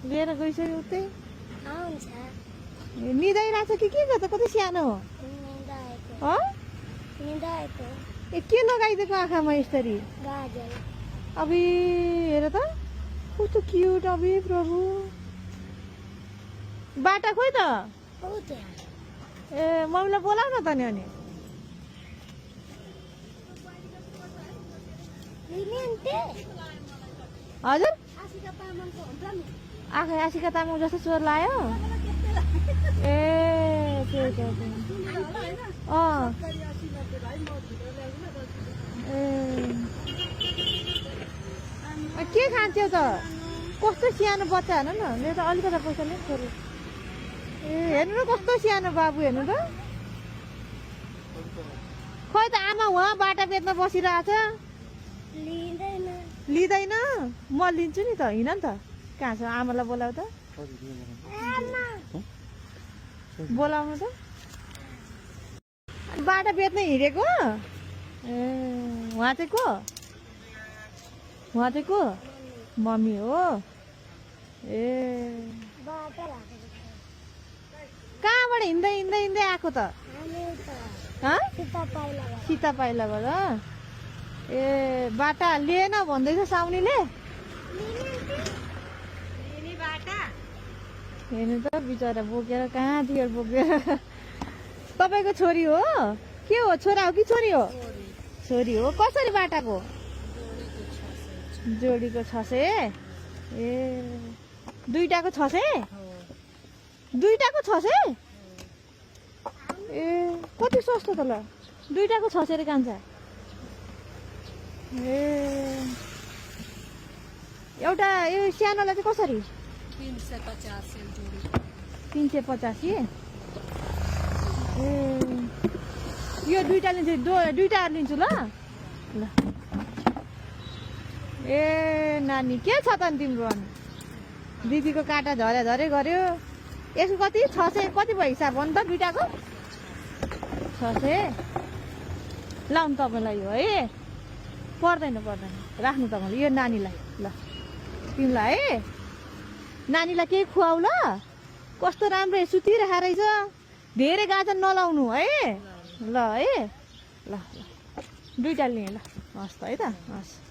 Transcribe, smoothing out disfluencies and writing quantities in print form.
लिएर गइसक्यो उतै आउँछ निदाइरहेछ कि के गर्छ कति सानो हो निदाएको निदाएको ए के लगाइदिएको आँखामा यसरी गाजर अबे हेर त कस्तो क्युट अबे प्रभु बाटा खोइ त हो त्यहाँ ए मम्मीलाई बोलाउ न त नि अनि लिने हजुर आशिका तामाङको हुन्छ नि आँखा आशिका तामाङ जस्तो स्वर लायो ए त्यही त अँ ए के खान्थ्यौ त कस्तो सानो बच्चा हेर्नु न मेरो त अलिकति पैसा नै छोरी ए हेर्नु न कस्तो सानो बाबु हेर्नु त खोइ त आमा उहाँ बाटा बेच्न बसिरहेछ लिँदैन लिँदैन म लिन्छु नि त हिँड नि त कहाँ छ आमालाई बोलाऊ त बोलाउनु त बाटा बेच्न हिँडेको ए उहाँ चाहिँ को उहाँ चाहिँ को मम्मी हो ए बाटा राखेको कहाँबाट हिँड्दै हिँड्दै हिँड्दै आएको त हामी त हँ सीता पाइला सीता पाइलाबाट ए बाटा लिएन भन्दैछ साउनीले हेर्नु त बिचरा बोकेर कहाँ दिएर बोकेर तपाईँको छोरी हो के हो छोरा हो कि छोरी हो छोरी हो कसरी बाटाको जोडीको 600 ए दुईटाको 600 दुईटाको 600 ए कति सस्तो त ल दुईटाको 600 रे कान्छ ए एउटा यो सानोलाई चाहिँ कसरी 350 ए यो दुईटा लिन्छु दुईटा लिन्छु ल ल ए नानी के छ त नि तिम्रो अनि दिदीको काँटा झरे झरे गर्यो यसको कति 600 कति भयो हिसाब भन्नु त दुईटाको 600 लाउनु तपाईँलाई यो है पर्दैन राख्नु तपाईँले यो नानीलाई ल तिमीलाई है नानीलाई केही खुवाउ ल कस्तो राम्रो सुतिरहेको रहेछ धेरै गाजर नलाउनु है ल है ल दुईटा लिएँ ल हस् त है त हस्